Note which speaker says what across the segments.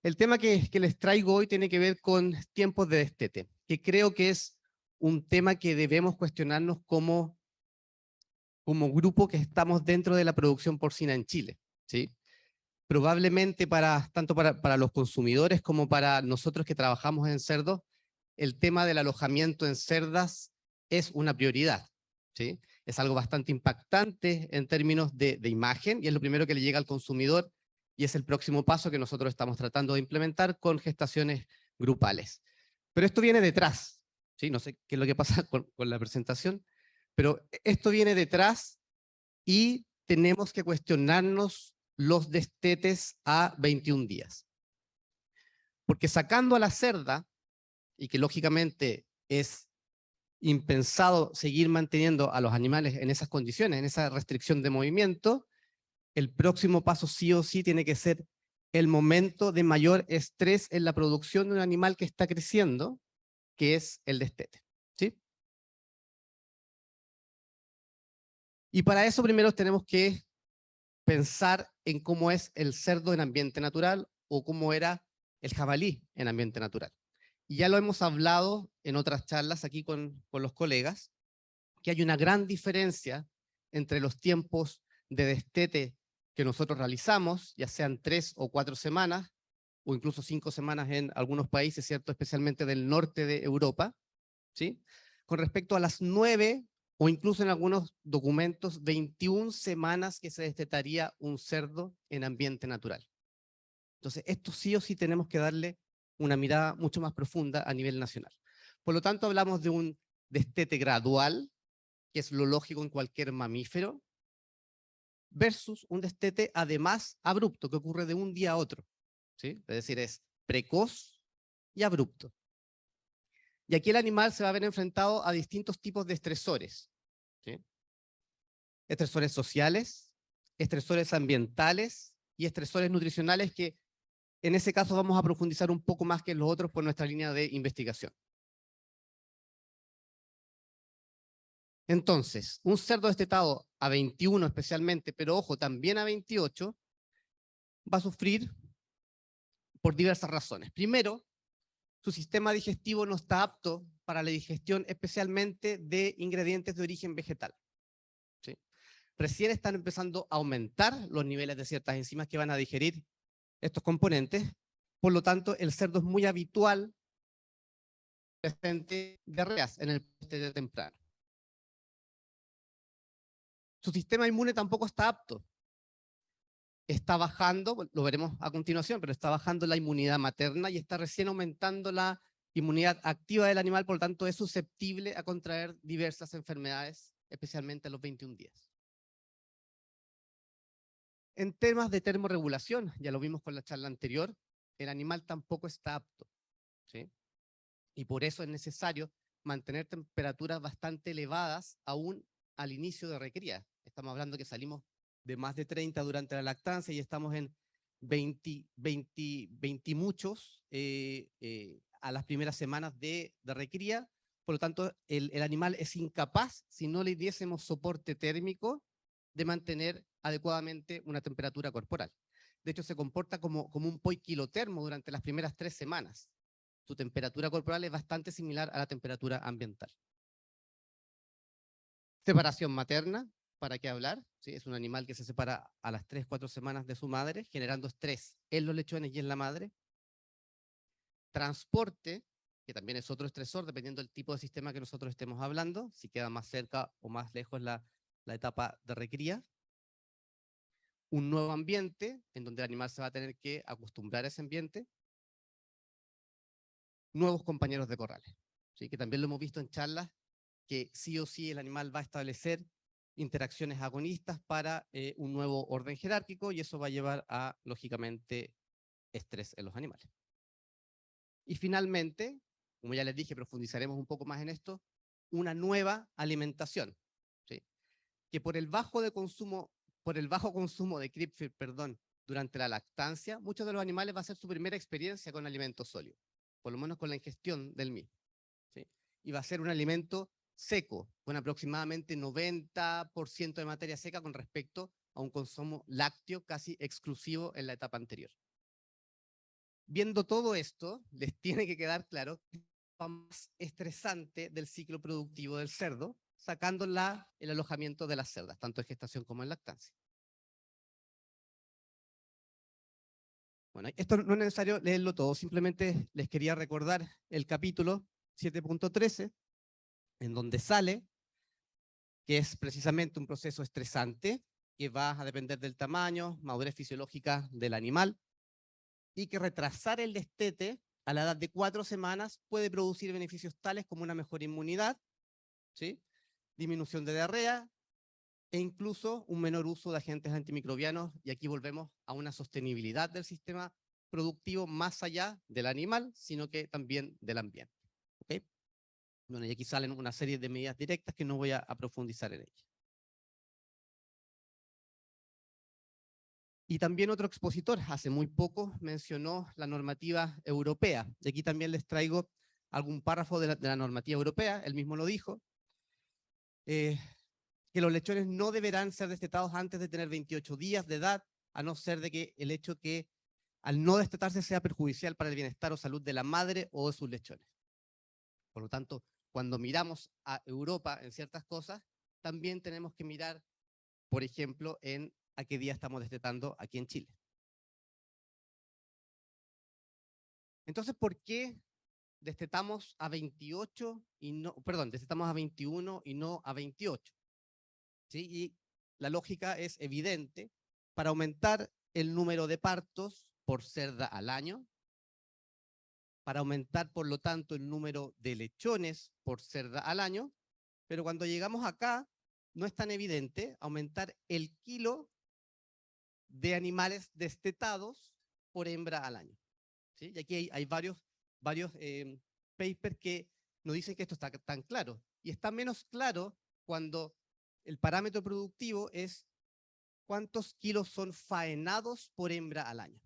Speaker 1: El tema que les traigo hoy tiene que ver con tiempos de destete, que creo que es un tema que debemos cuestionarnos como grupo que estamos dentro de la producción porcina en Chile, ¿sí? Probablemente tanto para los consumidores como para nosotros que trabajamos en cerdos, el tema del alojamiento en cerdas es una prioridad, ¿sí? Es algo bastante impactante en términos de imagen y es lo primero que le llega al consumidor y es el próximo paso que nosotros estamos tratando de implementar con gestaciones grupales. Pero esto viene detrás, ¿sí? No sé qué es lo que pasa con la presentación, pero esto viene detrás y tenemos que cuestionarnos los destetes a 21 días. Porque sacando a la cerda, y que lógicamente es impensado seguir manteniendo a los animales en esas condiciones, en esa restricción de movimiento, el próximo paso sí o sí tiene que ser el momento de mayor estrés en la producción de un animal que está creciendo, que es el destete, ¿sí? Y para eso primero tenemos que pensar en cómo es el cerdo en ambiente natural o cómo era el jabalí en ambiente natural. Y ya lo hemos hablado en otras charlas aquí con los colegas, que hay una gran diferencia entre los tiempos de destete que nosotros realizamos, ya sean 3 o 4 semanas, o incluso 5 semanas en algunos países, ¿cierto? Especialmente del norte de Europa, ¿sí? Con respecto a las 9 o incluso en algunos documentos 21 semanas que se destetaría un cerdo en ambiente natural. Entonces, esto sí o sí tenemos que darle una mirada mucho más profunda a nivel nacional. Por lo tanto, hablamos de un destete gradual, que es lo lógico en cualquier mamífero, versus un destete además abrupto, que ocurre de un día a otro, ¿sí? Es decir, es precoz y abrupto. Y aquí el animal se va a ver enfrentado a distintos tipos de estresores, ¿sí? Estresores sociales, estresores ambientales y estresores nutricionales que en ese caso vamos a profundizar un poco más que en los otros por nuestra línea de investigación. Entonces, un cerdo destetado a 21 especialmente, pero ojo, también a 28, va a sufrir por diversas razones. Primero, su sistema digestivo no está apto para la digestión especialmente de ingredientes de origen vegetal, ¿sí? Recién están empezando a aumentar los niveles de ciertas enzimas que van a digerir estos componentes, por lo tanto el cerdo es muy habitual presente diarreas en el destete temprano. Su sistema inmune tampoco está apto. Está bajando, lo veremos a continuación, pero está bajando la inmunidad materna y está recién aumentando la inmunidad activa del animal, por lo tanto es susceptible a contraer diversas enfermedades, especialmente a los 21 días. En temas de termorregulación, ya lo vimos con la charla anterior, el animal tampoco está apto, ¿sí? Y por eso es necesario mantener temperaturas bastante elevadas aún al inicio de recría. Estamos hablando que salimos de más de 30 durante la lactancia y estamos en 20 muchos a las primeras semanas de recría. Por lo tanto, el animal es incapaz, si no le diésemos soporte térmico, de mantener adecuadamente una temperatura corporal. De hecho, se comporta como un poiquilotermo durante las primeras 3 semanas. Su temperatura corporal es bastante similar a la temperatura ambiental. Separación materna, ¿para qué hablar? ¿Sí? Es un animal que se separa a las 3, 4 semanas de su madre, generando estrés en los lechones y en la madre. Transporte, que también es otro estresor, dependiendo del tipo de sistema que nosotros estemos hablando, si queda más cerca o más lejos la etapa de recría. Un nuevo ambiente, en donde el animal se va a tener que acostumbrar a ese ambiente. Nuevos compañeros de corrales, ¿sí? Que también lo hemos visto en charlas, que sí o sí el animal va a establecer interacciones agonistas para un nuevo orden jerárquico y eso va a llevar a, lógicamente, estrés en los animales. Y finalmente, como ya les dije, profundizaremos un poco más en esto, una nueva alimentación, ¿sí? Que por el bajo consumo de CRISPR, durante la lactancia, muchos de los animales va a ser su primera experiencia con alimentos sólidos, por lo menos con la ingestión del mismo, ¿sí? Y va a ser un alimento seco, con aproximadamente 90% de materia seca con respecto a un consumo lácteo casi exclusivo en la etapa anterior. Viendo todo esto, les tiene que quedar claro que es la más estresante del ciclo productivo del cerdo, sacando el alojamiento de las cerdas, tanto en gestación como en lactancia. Bueno, esto no es necesario leerlo todo, simplemente les quería recordar el capítulo 7.13, en donde sale que es precisamente un proceso estresante, que va a depender del tamaño, madurez fisiológica del animal, y que retrasar el destete a la edad de 4 semanas puede producir beneficios tales como una mejor inmunidad, ¿sí? Disminución de diarrea e incluso un menor uso de agentes antimicrobianos, y aquí volvemos a una sostenibilidad del sistema productivo más allá del animal, sino que también del ambiente. ¿Okay? Bueno, y aquí salen una serie de medidas directas que no voy a profundizar en ellas. Y también otro expositor, hace muy poco, mencionó la normativa europea. Y aquí también les traigo algún párrafo de la normativa europea, él mismo lo dijo, que los lechones no deberán ser destetados antes de tener 28 días de edad, a no ser de que el hecho que al no destetarse sea perjudicial para el bienestar o salud de la madre o de sus lechones. Por lo tanto, cuando miramos a Europa en ciertas cosas, también tenemos que mirar, por ejemplo, en a qué día estamos destetando aquí en Chile. Entonces, ¿por qué destetamos a 28 y no, perdón, destetamos a 21 y no a 28? ¿Sí? Y la lógica es evidente: para aumentar el número de partos por cerda al año, para aumentar, por lo tanto, el número de lechones por cerda al año, pero cuando llegamos acá, no es tan evidente aumentar el kilo de animales destetados por hembra al año. ¿Sí? Y aquí hay varios papers que nos dicen que esto está tan claro. Y está menos claro cuando el parámetro productivo es cuántos kilos son faenados por hembra al año.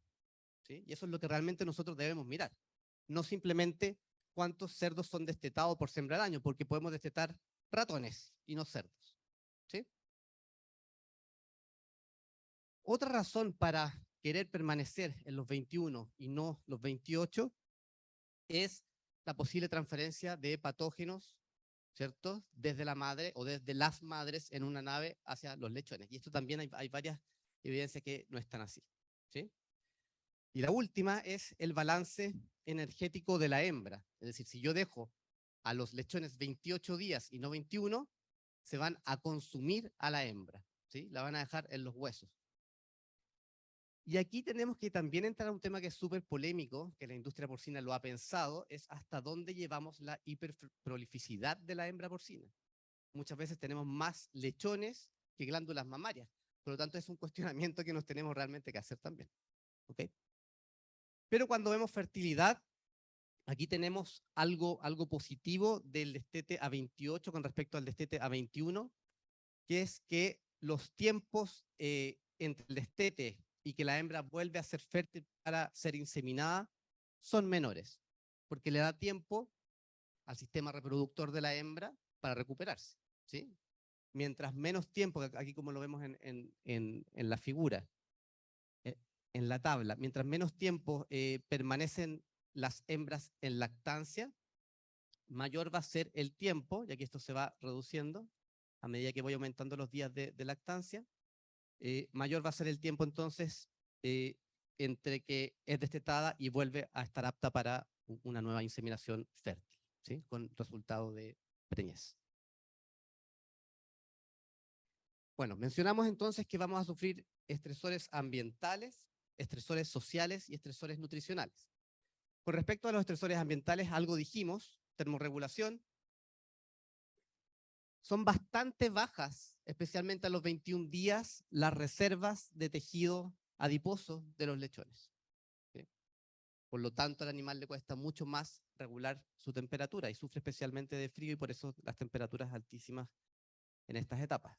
Speaker 1: ¿Sí? Y eso es lo que realmente nosotros debemos mirar. No simplemente cuántos cerdos son destetados por hembra al año, porque podemos destetar ratones y no cerdos. ¿Sí? Otra razón para querer permanecer en los 21 y no los 28 es la posible transferencia de patógenos, ¿cierto? Desde la madre o desde las madres en una nave hacia los lechones. Y esto también hay varias evidencias que no están así, ¿sí? Y la última es el balance energético de la hembra. Es decir, si yo dejo a los lechones 28 días y no 21, se van a consumir a la hembra, ¿sí? La van a dejar en los huesos. Y aquí tenemos que también entrar a un tema que es súper polémico, que la industria porcina lo ha pensado, es hasta dónde llevamos la hiperprolificidad de la hembra porcina. Muchas veces tenemos más lechones que glándulas mamarias, por lo tanto es un cuestionamiento que nos tenemos realmente que hacer también. ¿Okay? Pero cuando vemos fertilidad, aquí tenemos algo positivo del destete a 28 con respecto al destete a 21, que es que los tiempos entre el destete y que la hembra vuelve a ser fértil para ser inseminada son menores, porque le da tiempo al sistema reproductor de la hembra para recuperarse, ¿sí? Mientras menos tiempo, aquí como lo vemos en la figura, eh, en la tabla, mientras menos tiempo permanecen las hembras en lactancia, mayor va a ser el tiempo, ya que esto se va reduciendo a medida que voy aumentando los días de lactancia, mayor va a ser el tiempo entonces entre que es destetada y vuelve a estar apta para una nueva inseminación fértil, ¿sí? Con resultado de preñez. Bueno, mencionamos entonces que vamos a sufrir estresores ambientales, estresores sociales y estresores nutricionales. Con respecto a los estresores ambientales, algo dijimos: termorregulación. Son bastante bajas, especialmente a los 21 días, las reservas de tejido adiposo de los lechones. ¿Sí? Por lo tanto, al animal le cuesta mucho más regular su temperatura y sufre especialmente de frío, y por eso las temperaturas altísimas en estas etapas.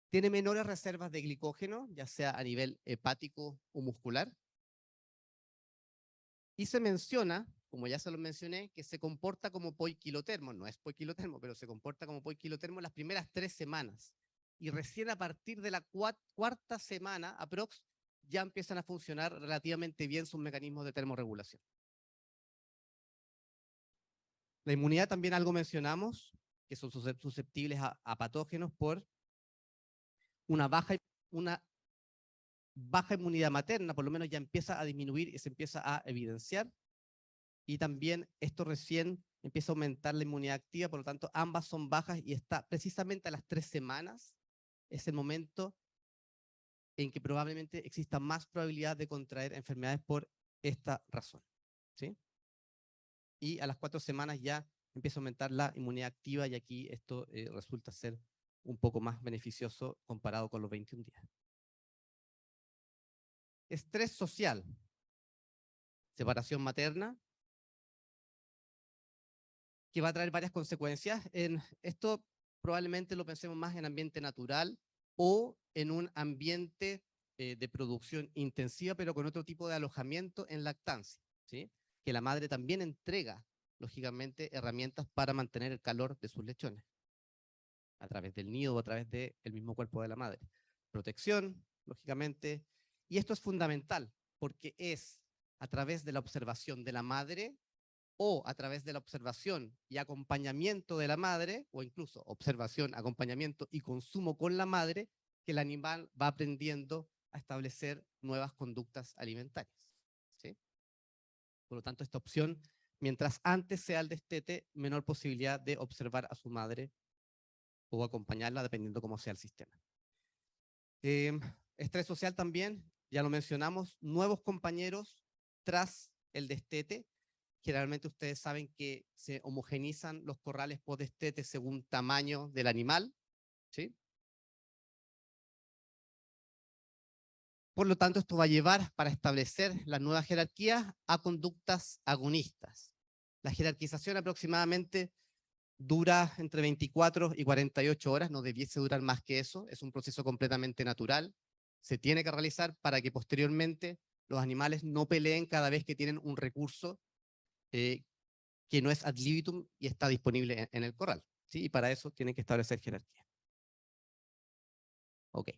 Speaker 1: Tiene menores reservas de glicógeno, ya sea a nivel hepático o muscular. Y se menciona, como ya se lo mencioné, que se comporta como poiquilotermo. No es poiquilotermo, pero se comporta como poiquilotermo las primeras 3 semanas. Y recién a partir de la cuarta semana, aprox, ya empiezan a funcionar relativamente bien sus mecanismos de termorregulación. La inmunidad también algo mencionamos, que son susceptibles a patógenos por una baja inmunidad materna, por lo menos ya empieza a disminuir y se empieza a evidenciar. Y también esto recién empieza a aumentar la inmunidad activa, por lo tanto ambas son bajas y está precisamente a las 3 semanas, es el momento en que probablemente exista más probabilidad de contraer enfermedades por esta razón, ¿sí? Y a las 4 semanas ya empieza a aumentar la inmunidad activa y aquí esto resulta ser un poco más beneficioso comparado con los 21 días. Estrés social, separación materna, que va a traer varias consecuencias. Esto probablemente lo pensemos más en ambiente natural o en un ambiente de producción intensiva, pero con otro tipo de alojamiento en lactancia, ¿sí? Que la madre también entrega, lógicamente, herramientas para mantener el calor de sus lechones, a través del nido o a través del mismo cuerpo de la madre. Protección, lógicamente, y esto es fundamental, porque es a través de la observación de la madre o a través de la observación y acompañamiento de la madre, o incluso observación, acompañamiento y consumo con la madre, que el animal va aprendiendo a establecer nuevas conductas alimentarias, ¿sí? Por lo tanto, esta opción, mientras antes sea el destete, menor posibilidad de observar a su madre o acompañarla, dependiendo cómo sea el sistema. Estrés social también, ya lo mencionamos, nuevos compañeros tras el destete. Generalmente ustedes saben que se homogenizan los corrales post-destete según tamaño del animal, ¿sí? Por lo tanto, esto va a llevar, para establecer las nuevas jerarquías, a conductas agonistas. La jerarquización aproximadamente dura entre 24 y 48 horas, no debiese durar más que eso, es un proceso completamente natural, se tiene que realizar para que posteriormente los animales no peleen cada vez que tienen un recurso que no es ad libitum y está disponible en el corral, ¿sí? Y para eso tienen que establecer jerarquía. Ok.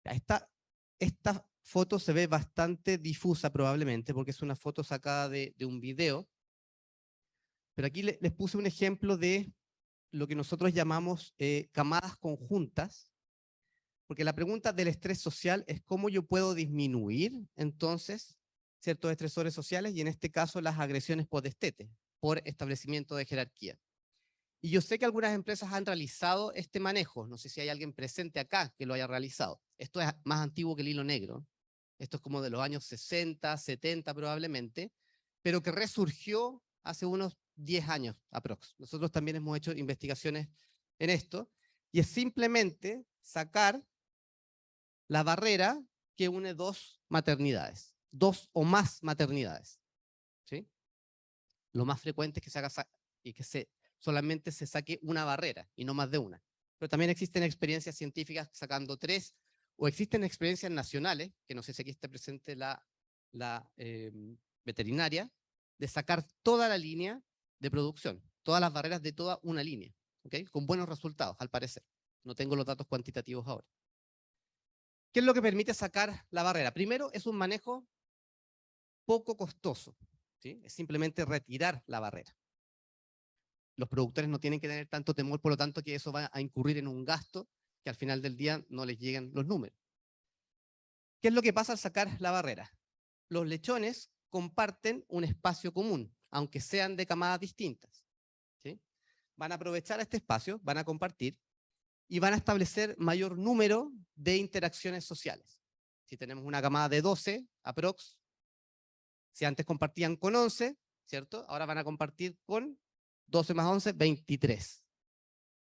Speaker 1: Esta foto se ve bastante difusa probablemente porque es una foto sacada de un video, pero aquí les puse un ejemplo de lo que nosotros llamamos camadas conjuntas, porque la pregunta del estrés social es cómo yo puedo disminuir entonces ciertos estresores sociales y en este caso las agresiones post-destete por establecimiento de jerarquía. Y yo sé que algunas empresas han realizado este manejo, no sé si hay alguien presente acá que lo haya realizado. Esto es más antiguo que el hilo negro, esto es como de los años 60, 70 probablemente, pero que resurgió hace unos 10 años aprox. Nosotros también hemos hecho investigaciones en esto, y es simplemente sacar la barrera que une dos maternidades, dos o más maternidades, ¿sí? Lo más frecuente es que se haga y que solamente se saque una barrera y no más de una. Pero también existen experiencias científicas sacando 3, o existen experiencias nacionales, que no sé si aquí está presente la veterinaria, de sacar toda la línea de producción, todas las barreras de toda una línea, ¿okay? Con buenos resultados, al parecer. No tengo los datos cuantitativos ahora. ¿Qué es lo que permite sacar la barrera? Primero, es un manejo poco costoso, ¿sí? Es simplemente retirar la barrera. Los productores no tienen que tener tanto temor, por lo tanto, que eso va a incurrir en un gasto que al final del día no les lleguen los números. ¿Qué es lo que pasa al sacar la barrera? Los lechones comparten un espacio común, aunque sean de camadas distintas, ¿sí? Van a aprovechar este espacio, van a compartir y van a establecer mayor número de interacciones sociales. Si tenemos una camada de 12, aprox, si antes compartían con 11, ¿cierto? Ahora van a compartir con 12 más 11, 23.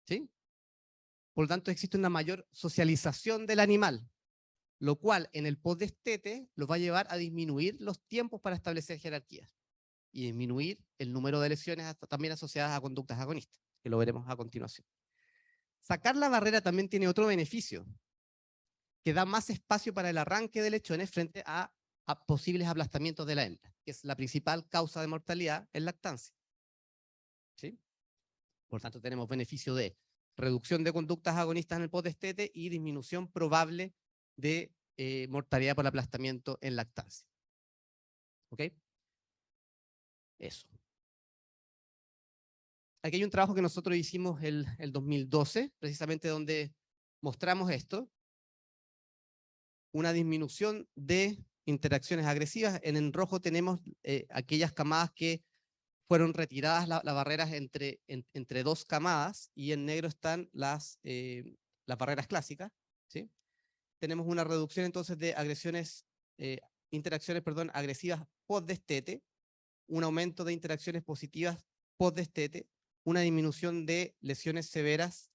Speaker 1: ¿Sí? Por lo tanto, existe una mayor socialización del animal, lo cual en el post-destete lo va a llevar a disminuir los tiempos para establecer jerarquías y disminuir el número de lesiones también asociadas a conductas agonistas, que lo veremos a continuación. Sacar la barrera también tiene otro beneficio, que da más espacio para el arranque de lechones frente a posibles aplastamientos de la hembra, que es la principal causa de mortalidad en lactancia. ¿Sí? Por tanto, tenemos beneficio de reducción de conductas agonistas en el post-destete y disminución probable de mortalidad por aplastamiento en lactancia. ¿Ok? Eso. Aquí hay un trabajo que nosotros hicimos el 2012, precisamente donde mostramos esto, una disminución de interacciones agresivas. En rojo tenemos aquellas camadas que fueron retiradas las barreras entre dos camadas, y en negro están las barreras clásicas, ¿sí? Tenemos una reducción entonces de interacciones agresivas post-destete, un aumento de interacciones positivas post-destete, una disminución de lesiones severas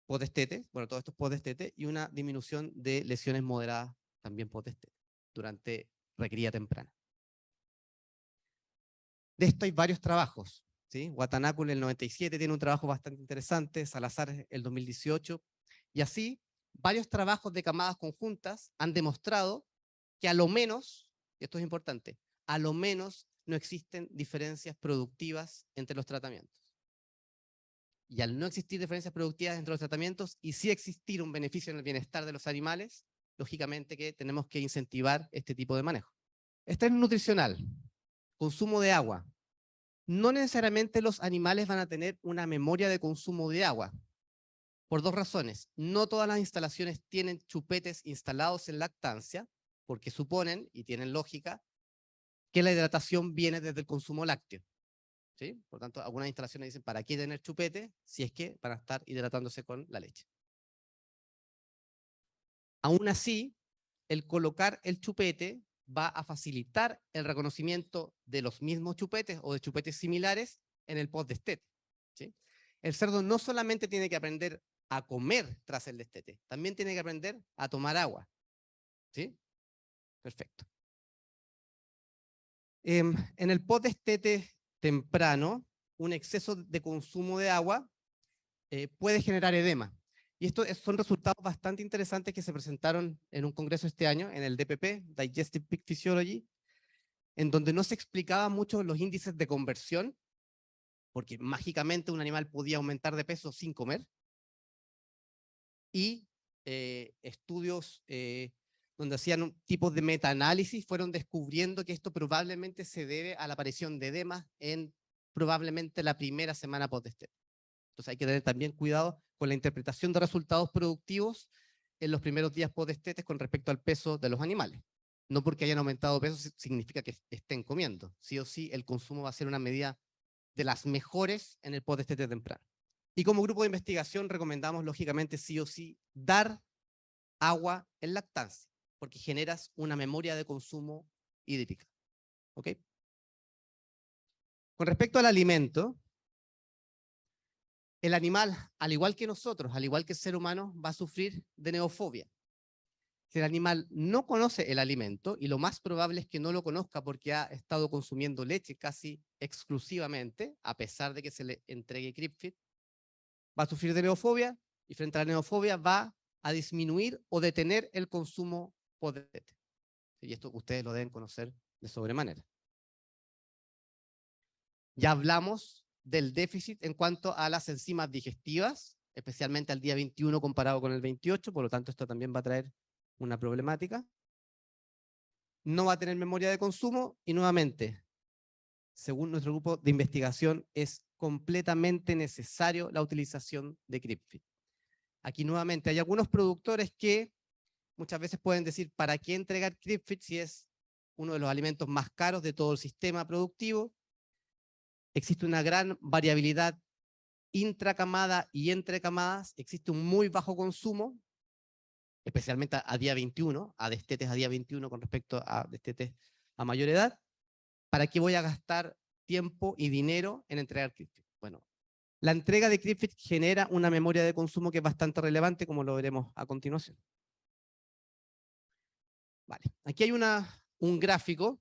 Speaker 1: post-destete, bueno, todo esto es post-destete, y una disminución de lesiones moderadas también post-destete, durante recría temprana. De esto hay varios trabajos, ¿sí? Watanabe en el 97 tiene un trabajo bastante interesante, Salazar el 2018, y así varios trabajos de camadas conjuntas han demostrado que a lo menos, y esto es importante, a lo menos no existen diferencias productivas entre los tratamientos. Y al no existir diferencias productivas entre los tratamientos y sí existir un beneficio en el bienestar de los animales, lógicamente que tenemos que incentivar este tipo de manejo. Estrés nutricional, consumo de agua. No necesariamente los animales van a tener una memoria de consumo de agua, por dos razones. No todas las instalaciones tienen chupetes instalados en lactancia, porque suponen, y tienen lógica, que la hidratación viene desde el consumo lácteo. ¿Sí? Por tanto, algunas instalaciones dicen, ¿para qué tener chupete? Si es que van a estar hidratándose con la leche. Aún así, el colocar el chupete va a facilitar el reconocimiento de los mismos chupetes o de chupetes similares en el post-destete, ¿sí? El cerdo no solamente tiene que aprender a comer tras el destete, también tiene que aprender a tomar agua, ¿sí? Perfecto. En el post-destete temprano, un exceso de consumo de agua puede generar edema. Y estos son resultados bastante interesantes que se presentaron en un congreso este año, en el DPP, Digestive Pig Physiology, en donde no se explicaba mucho los índices de conversión, porque mágicamente un animal podía aumentar de peso sin comer, y estudios donde hacían tipos de metaanálisis fueron descubriendo que esto probablemente se debe a la aparición de edemas en probablemente la primera semana post-destete. Entonces hay que tener también cuidado con la interpretación de resultados productivos en los primeros días post-destetes con respecto al peso de los animales. No porque hayan aumentado peso significa que estén comiendo. Sí o sí, el consumo va a ser una medida de las mejores en el post-destete temprano. Y como grupo de investigación recomendamos, lógicamente, sí o sí, dar agua en lactancia, porque generas una memoria de consumo hídrica. ¿Ok? Con respecto al alimento, el animal, al igual que nosotros, al igual que el ser humano, va a sufrir de neofobia. Si el animal no conoce el alimento, y lo más probable es que no lo conozca porque ha estado consumiendo leche casi exclusivamente, a pesar de que se le entregue CRIPFEED, va a sufrir de neofobia, y frente a la neofobia va a disminuir o detener el consumo post-destete. Y esto ustedes lo deben conocer de sobremanera. Ya hablamos del déficit en cuanto a las enzimas digestivas, especialmente al día 21 comparado con el 28, por lo tanto esto también va a traer una problemática. No va a tener memoria de consumo y nuevamente, según nuestro grupo de investigación, es completamente necesario la utilización de CRIPFEED. Aquí nuevamente hay algunos productores que muchas veces pueden decir, ¿para qué entregar CRIPFEED si es uno de los alimentos más caros de todo el sistema productivo? Existe una gran variabilidad intracamada y entre camadas, existe un muy bajo consumo, especialmente a día 21, a destetes a día 21 con respecto a destetes a mayor edad. ¿Para qué voy a gastar tiempo y dinero en entregar CRIPFEED? Bueno, la entrega de CRIPFEED genera una memoria de consumo que es bastante relevante, como lo veremos a continuación. Vale, aquí hay un gráfico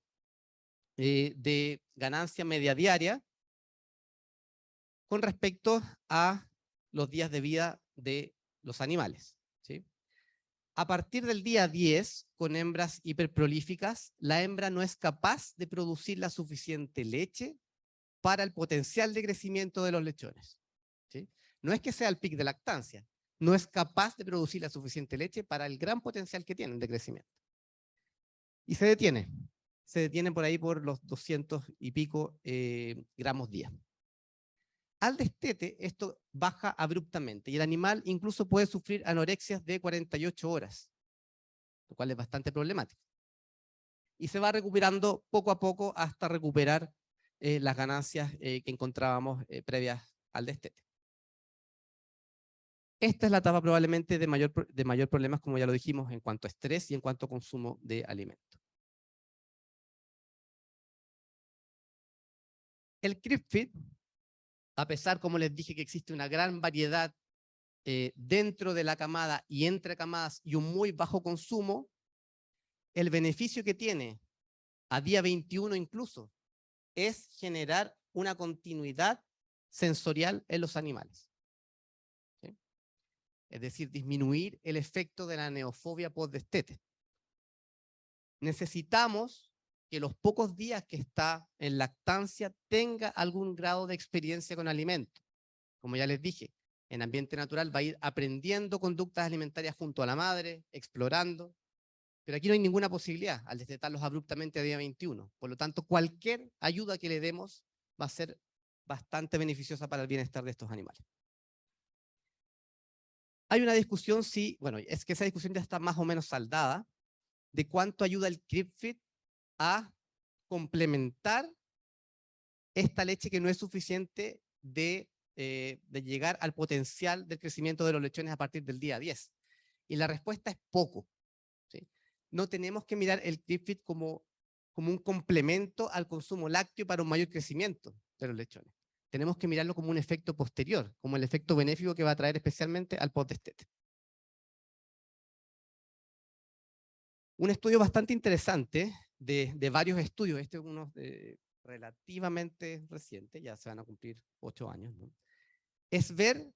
Speaker 1: de ganancia media diaria con respecto a los días de vida de los animales, ¿sí? A partir del día 10, con hembras hiperprolíficas, la hembra no es capaz de producir la suficiente leche para el potencial de crecimiento de los lechones, ¿sí? No es que sea el pic de lactancia, no es capaz de producir la suficiente leche para el gran potencial que tienen de crecimiento. Y se detiene por ahí por los 200 y pico gramos día. Al destete, esto baja abruptamente y el animal incluso puede sufrir anorexias de 48 horas, lo cual es bastante problemático. Y se va recuperando poco a poco hasta recuperar las ganancias que encontrábamos previas al destete. Esta es la etapa probablemente de mayor problemas, como ya lo dijimos, en cuanto a estrés y en cuanto a consumo de alimentos. El crib feed, a pesar, como les dije, que existe una gran variedad dentro de la camada y entre camadas y un muy bajo consumo, el beneficio que tiene a día 21 incluso es generar una continuidad sensorial en los animales. ¿Sí? Es decir, disminuir el efecto de la neofobia post-destete. Necesitamos que los pocos días que está en lactancia tenga algún grado de experiencia con alimento. Como ya les dije, en ambiente natural va a ir aprendiendo conductas alimentarias junto a la madre, explorando, pero aquí no hay ninguna posibilidad al destetarlos abruptamente a día 21. Por lo tanto, cualquier ayuda que le demos va a ser bastante beneficiosa para el bienestar de estos animales. Hay una discusión, sí, bueno, es que esa discusión ya está más o menos saldada, de cuánto ayuda el crib feed a complementar esta leche que no es suficiente de llegar al potencial del crecimiento de los lechones a partir del día 10. Y la respuesta es poco. ¿Sí? No tenemos que mirar el crib feed como un complemento al consumo lácteo para un mayor crecimiento de los lechones. Tenemos que mirarlo como un efecto posterior, como el efecto benéfico que va a traer especialmente al post-destete. Un estudio bastante interesante de varios estudios, este es uno relativamente reciente, ya se van a cumplir 8 años, ¿no? Es ver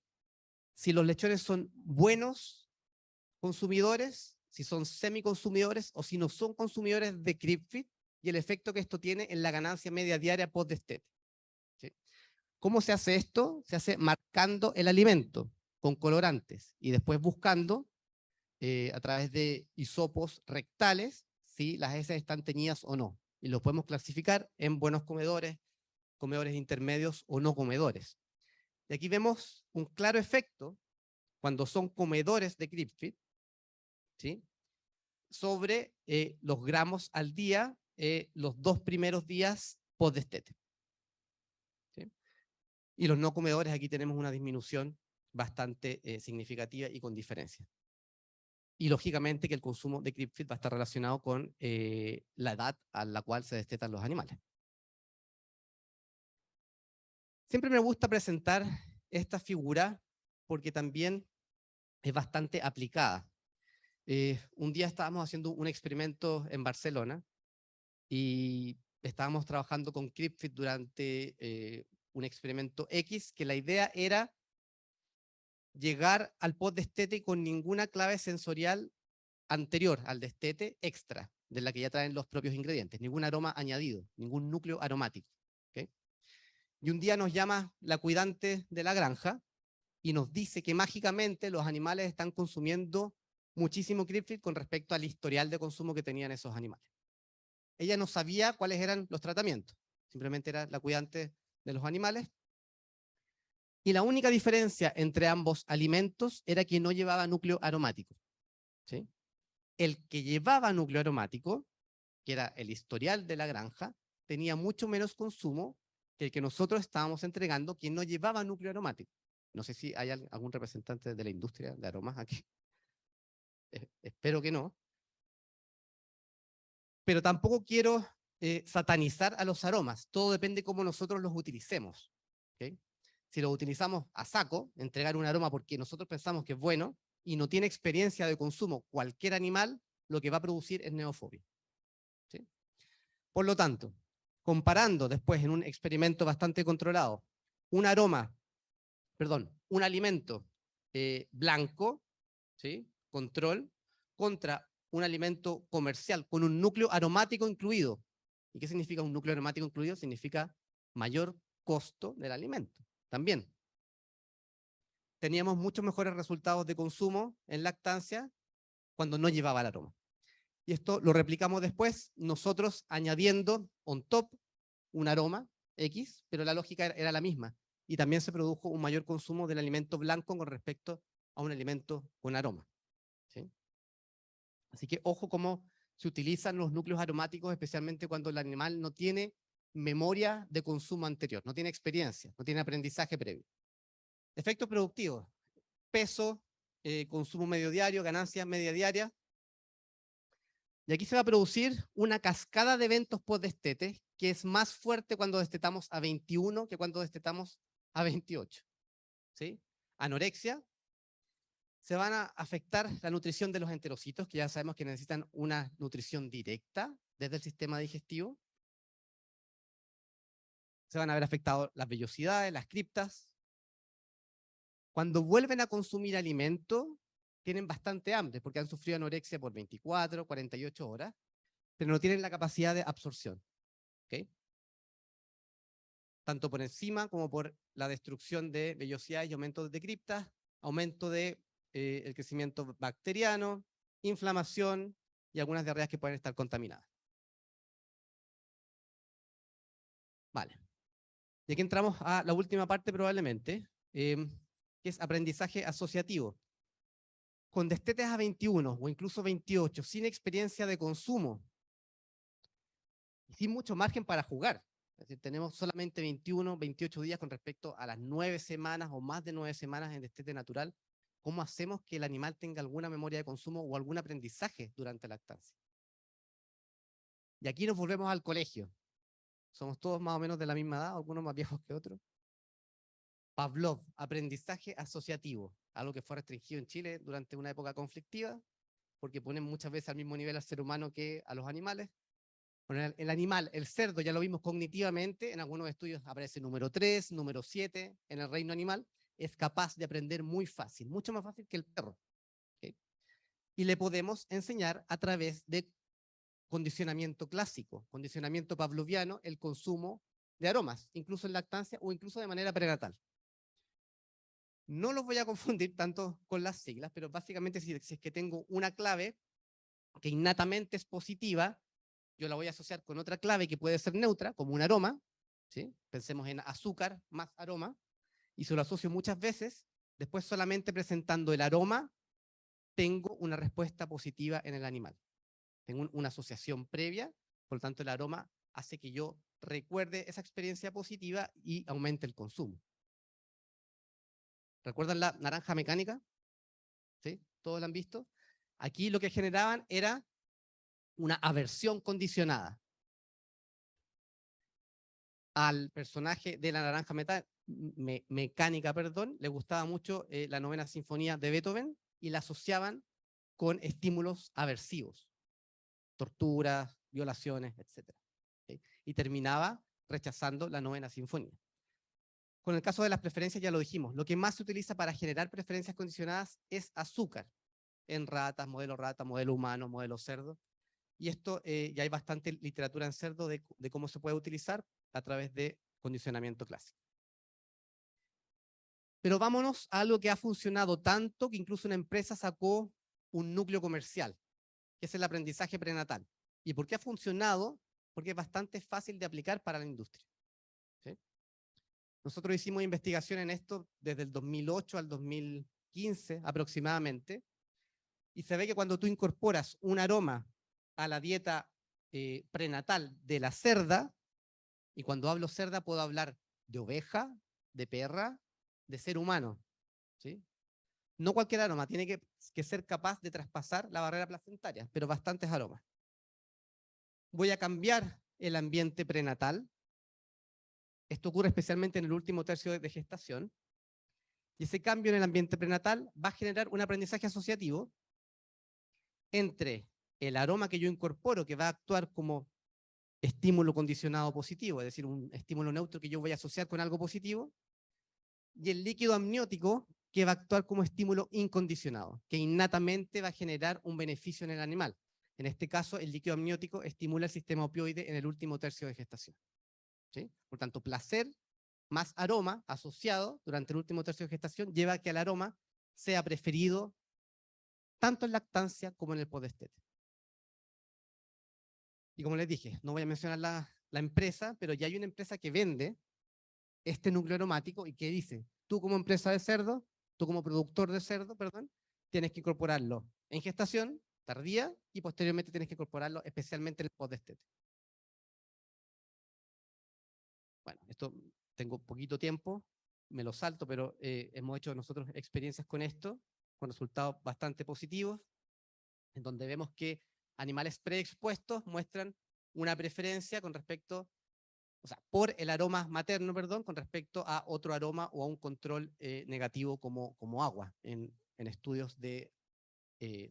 Speaker 1: si los lechones son buenos consumidores, si son semiconsumidores o si no son consumidores de crib feed y el efecto que esto tiene en la ganancia media diaria post-destete. ¿Sí? ¿Cómo se hace esto? Se hace marcando el alimento con colorantes y después buscando a través de hisopos rectales si las heces están teñidas o no. Y los podemos clasificar en buenos comedores, comedores intermedios o no comedores. Y aquí vemos un claro efecto cuando son comedores de crib feed, ¿sí? Sobre los gramos al día los 2 primeros días post-destete. ¿Sí? Y los no comedores, aquí tenemos una disminución bastante significativa y con diferencia. Y lógicamente que el consumo de crib feed va a estar relacionado con la edad a la cual se destetan los animales. Siempre me gusta presentar esta figura porque también es bastante aplicada. Un día estábamos haciendo un experimento en Barcelona y estábamos trabajando con crib feed durante un experimento X, que la idea era llegar al post-destete con ninguna clave sensorial anterior al destete extra, de la que ya traen los propios ingredientes, ningún aroma añadido, ningún núcleo aromático. ¿Okay? Y un día nos llama la cuidante de la granja y nos dice que mágicamente los animales están consumiendo muchísimo crib feed con respecto al historial de consumo que tenían esos animales. Ella no sabía cuáles eran los tratamientos, simplemente era la cuidante de los animales. Y la única diferencia entre ambos alimentos era que no llevaba núcleo aromático. ¿Sí? El que llevaba núcleo aromático, que era el historial de la granja, tenía mucho menos consumo que el que nosotros estábamos entregando, que no llevaba núcleo aromático. No sé si hay algún representante de la industria de aromas aquí. Espero que no. Pero tampoco quiero satanizar a los aromas. Todo depende de cómo nosotros los utilicemos. ¿Okay? Si los utilizamos a saco, entregar un aroma porque nosotros pensamos que es bueno y no tiene experiencia de consumo cualquier animal, lo que va a producir es neofobia. ¿Sí? Por lo tanto, comparando después en un experimento bastante controlado, un alimento blanco, ¿sí? Control, contra un alimento comercial con un núcleo aromático incluido. ¿Y qué significa un núcleo aromático incluido? Significa mayor costo del alimento. También. teníamos muchos mejores resultados de consumo en lactancia cuando no llevaba el aroma. Y esto lo replicamos después, nosotros añadiendo on top un aroma X, pero la lógica era la misma. Y también se produjo un mayor consumo del alimento blanco con respecto a un alimento con aroma. ¿Sí? Así que ojo cómo se utilizan los núcleos aromáticos, especialmente cuando el animal no tiene memoria de consumo anterior, no tiene experiencia, no tiene aprendizaje previo. Efectos productivos, peso, consumo medio diario, ganancias media diaria. Y aquí se va a producir una cascada de eventos post-destete que es más fuerte cuando destetamos a 21 que cuando destetamos a 28. ¿Sí? Anorexia. Se van a afectar la nutrición de los enterocitos, que ya sabemos que necesitan una nutrición directa desde el sistema digestivo. Se van a ver afectadas las vellosidades, las criptas. Cuando vuelven a consumir alimento, tienen bastante hambre, porque han sufrido anorexia por 24, 48 horas, pero no tienen la capacidad de absorción. ¿Okay? Tanto por enzima como por la destrucción de vellosidades y aumento de criptas, aumento de el crecimiento bacteriano, inflamación y algunas diarreas que pueden estar contaminadas. Vale. Y aquí entramos a la última parte probablemente, que es aprendizaje asociativo. Con destetes a 21 o incluso 28, sin experiencia de consumo, y sin mucho margen para jugar. Es decir, tenemos solamente 21, 28 días con respecto a las 9 semanas o más de 9 semanas en destete natural. ¿Cómo hacemos que el animal tenga alguna memoria de consumo o algún aprendizaje durante la lactancia? Y aquí nos volvemos al colegio. Somos todos más o menos de la misma edad, algunos más viejos que otros. Pavlov, aprendizaje asociativo, algo que fue restringido en Chile durante una época conflictiva, porque ponen muchas veces al mismo nivel al ser humano que a los animales. Bueno, el animal, el cerdo, ya lo vimos cognitivamente, en algunos estudios aparece número 3, número 7 en el reino animal, es capaz de aprender muy fácil, mucho más fácil que el perro. ¿Okay? Y le podemos enseñar a través de condicionamiento clásico, condicionamiento pavloviano, el consumo de aromas, incluso en lactancia o incluso de manera prenatal. No los voy a confundir tanto con las siglas, pero básicamente si es que tengo una clave que innatamente es positiva, yo la voy a asociar con otra clave que puede ser neutra, como un aroma, ¿sí? Pensemos en azúcar más aroma, y se lo asocio muchas veces, después solamente presentando el aroma, tengo una respuesta positiva en el animal. Tengo una asociación previa, por lo tanto el aroma hace que yo recuerde esa experiencia positiva y aumente el consumo. ¿Recuerdan la naranja mecánica? ¿Sí? ¿Todos la han visto? Aquí lo que generaban era una aversión condicionada. Al personaje de la naranja mecánica, perdón, le gustaba mucho la novena sinfonía de Beethoven y la asociaban con estímulos aversivos, torturas, violaciones, etc. ¿Sí? Y terminaba rechazando la novena sinfonía. Con el caso de las preferencias ya lo dijimos, lo que más se utiliza para generar preferencias condicionadas es azúcar, en ratas, modelo humano, modelo cerdo, y esto ya hay bastante literatura en cerdo de cómo se puede utilizar a través de condicionamiento clásico. Pero vámonos a algo que ha funcionado tanto que incluso una empresa sacó un núcleo comercial, que es el aprendizaje prenatal. ¿Y por qué ha funcionado? Porque es bastante fácil de aplicar para la industria. ¿Sí? Nosotros hicimos investigación en esto desde el 2008 al 2015 aproximadamente, y se ve que cuando tú incorporas un aroma a la dieta prenatal de la cerda, y cuando hablo cerda puedo hablar de oveja, de perra, de ser humano, ¿sí? No cualquier aroma, tiene que ser capaz de traspasar la barrera placentaria, pero bastantes aromas. Voy a cambiar el ambiente prenatal. Esto ocurre especialmente en el último tercio de gestación. Y ese cambio en el ambiente prenatal va a generar un aprendizaje asociativo entre el aroma que yo incorporo, que va a actuar como estímulo condicionado positivo, es decir, un estímulo neutro que yo voy a asociar con algo positivo, y el líquido amniótico que va a actuar como estímulo incondicionado, que innatamente va a generar un beneficio en el animal. En este caso, el líquido amniótico estimula el sistema opioide en el último tercio de gestación. ¿Sí? Por tanto, placer más aroma asociado durante el último tercio de gestación lleva a que el aroma sea preferido tanto en lactancia como en el podestete. Y como les dije, no voy a mencionar la empresa, pero ya hay una empresa que vende este núcleo aromático y que dice, tú como empresa de cerdo, tú como productor de cerdo, perdón, tienes que incorporarlo en gestación tardía y posteriormente tienes que incorporarlo especialmente en el podestete. Bueno, esto tengo poquito tiempo, me lo salto, pero hemos hecho nosotros experiencias con esto, con resultados bastante positivos, en donde vemos que animales preexpuestos muestran una preferencia con respecto, o sea, por el aroma materno, perdón, con respecto a otro aroma o a un control negativo como agua, en estudios de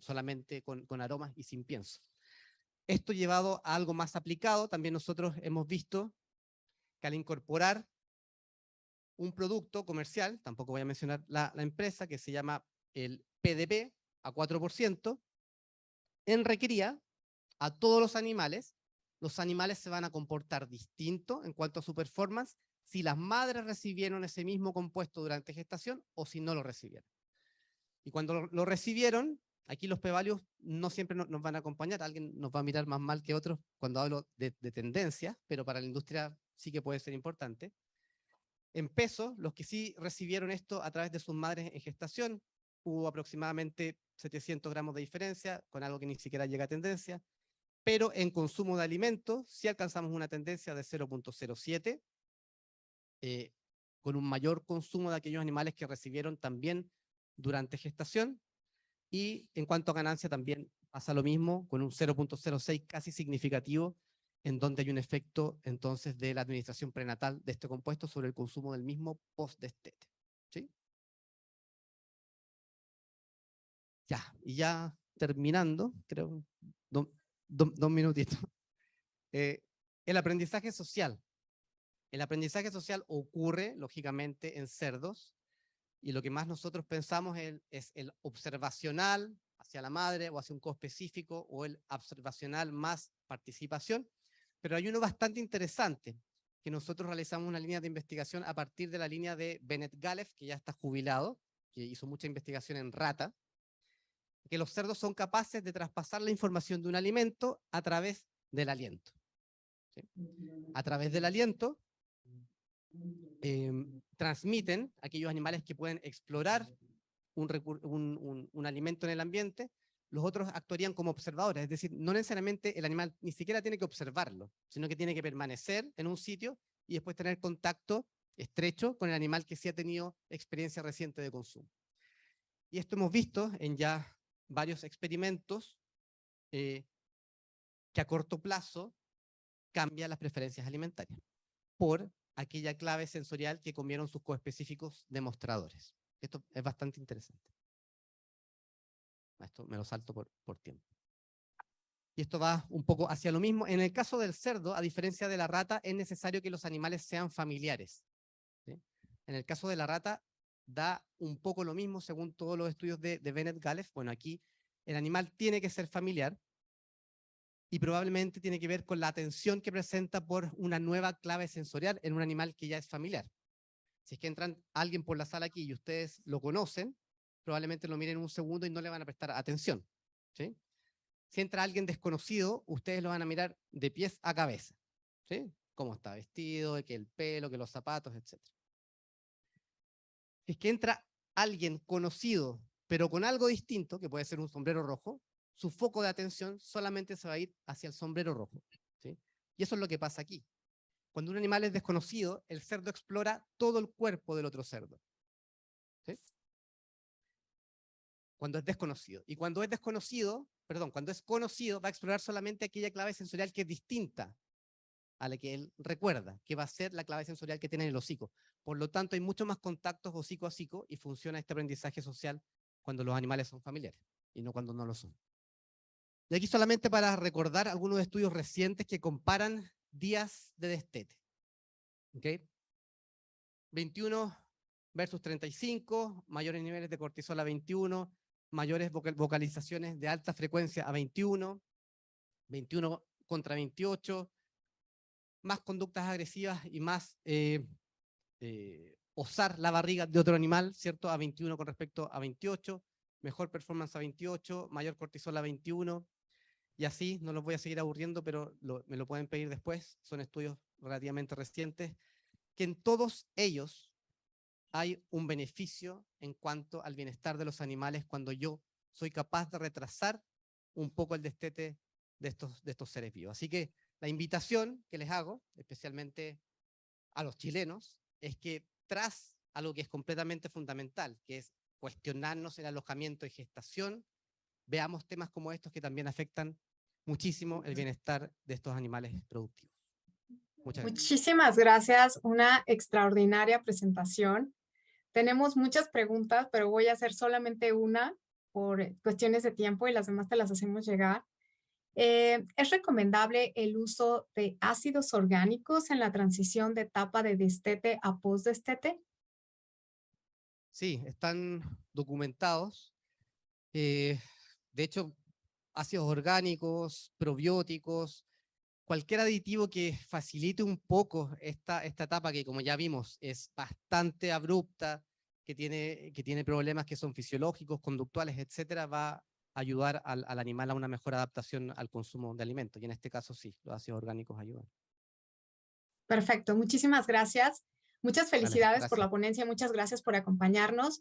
Speaker 1: solamente con aromas y sin pienso. Esto llevado a algo más aplicado, también nosotros hemos visto que al incorporar un producto comercial, tampoco voy a mencionar la empresa, que se llama el PDP a 4%, en recría a todos los animales se van a comportar distinto en cuanto a su performance si las madres recibieron ese mismo compuesto durante gestación o si no lo recibieron. Y cuando lo recibieron, aquí los p-values no siempre nos van a acompañar, alguien nos va a mirar más mal que otros cuando hablo de tendencias, pero para la industria sí que puede ser importante. En peso, los que sí recibieron esto a través de sus madres en gestación, hubo aproximadamente 700 gramos de diferencia, con algo que ni siquiera llega a tendencia, pero en consumo de alimentos sí alcanzamos una tendencia de 0.07, con un mayor consumo de aquellos animales que recibieron también durante gestación, y en cuanto a ganancia también pasa lo mismo, con un 0.06 casi significativo, en donde hay un efecto entonces de la administración prenatal de este compuesto sobre el consumo del mismo post-destete. ¿Sí? Ya, y ya terminando, creo, dos minutitos. El aprendizaje social. El aprendizaje social ocurre, lógicamente, en cerdos, y lo que más nosotros pensamos es el observacional hacia la madre o hacia un coespecífico, o el observacional más participación, pero hay uno bastante interesante, que nosotros realizamos una línea de investigación a partir de la línea de Bennett Galef, que ya está jubilado, que hizo mucha investigación en rata, que los cerdos son capaces de traspasar la información de un alimento a través del aliento. ¿Sí? A través del aliento transmiten aquellos animales que pueden explorar un alimento en el ambiente, los otros actuarían como observadores, es decir, no necesariamente el animal ni siquiera tiene que observarlo, sino que tiene que permanecer en un sitio y después tener contacto estrecho con el animal que sí ha tenido experiencia reciente de consumo. Y esto hemos visto en ya varios experimentos que a corto plazo cambian las preferencias alimentarias por aquella clave sensorial que comieron sus coespecíficos demostradores. Esto es bastante interesante. Esto me lo salto por tiempo. Y esto va un poco hacia lo mismo. En el caso del cerdo, a diferencia de la rata, es necesario que los animales sean familiares. ¿Sí? En el caso de la rata, da un poco lo mismo según todos los estudios de Bennett Galef. Bueno, aquí el animal tiene que ser familiar y probablemente tiene que ver con la atención que presenta por una nueva clave sensorial en un animal que ya es familiar. Si es que entran alguien por la sala aquí y ustedes lo conocen, probablemente lo miren un segundo y no le van a prestar atención. ¿Sí? Si entra alguien desconocido, ustedes lo van a mirar de pies a cabeza. ¿Sí? Cómo está vestido, que el pelo, que los zapatos, etc. Si es que entra alguien conocido, pero con algo distinto, que puede ser un sombrero rojo, su foco de atención solamente se va a ir hacia el sombrero rojo. ¿Sí? Y eso es lo que pasa aquí. Cuando un animal es desconocido, el cerdo explora todo el cuerpo del otro cerdo. ¿Sí? Cuando es desconocido. Y cuando es desconocido, perdón, cuando es conocido, va a explorar solamente aquella clave sensorial que es distinta a la que él recuerda, que va a ser la clave sensorial que tiene en el hocico. Por lo tanto, hay mucho más contactos hocico a hocico y funciona este aprendizaje social cuando los animales son familiares y no cuando no lo son. Y aquí solamente para recordar algunos estudios recientes que comparan días de destete. ¿Okay? 21 versus 35, mayores niveles de cortisol a 21, mayores vocalizaciones de alta frecuencia a 21, 21 contra 28, más conductas agresivas y más osar la barriga de otro animal, ¿cierto? A 21 con respecto a 28, mejor performance a 28, mayor cortisol a 21, y así, no los voy a seguir aburriendo, pero me lo pueden pedir después, son estudios relativamente recientes, que en todos ellos hay un beneficio en cuanto al bienestar de los animales cuando yo soy capaz de retrasar un poco el destete de estos seres vivos. Así que la invitación que les hago, especialmente a los chilenos, es que tras algo que es completamente fundamental, que es cuestionarnos el alojamiento y gestación, veamos temas como estos que también afectan muchísimo el bienestar de estos animales productivos. Muchas gracias.
Speaker 2: Muchísimas gracias, una extraordinaria presentación. Tenemos muchas preguntas, pero voy a hacer solamente una por cuestiones de tiempo y las demás te las hacemos llegar. ¿Es recomendable el uso de ácidos orgánicos en la transición de etapa de destete a postdestete?
Speaker 1: Sí, están documentados. De hecho, ácidos orgánicos, probióticos, cualquier aditivo que facilite un poco esta etapa que, como ya vimos, es bastante abrupta, que tiene problemas que son fisiológicos, conductuales, etcétera, va a ayudar al animal a una mejor adaptación al consumo de alimentos. Y en este caso sí, los ácidos orgánicos ayudan.
Speaker 2: Perfecto, muchísimas gracias. Muchas
Speaker 1: Vale,
Speaker 2: felicidades por
Speaker 1: gracias.
Speaker 2: la ponencia, muchas gracias por acompañarnos.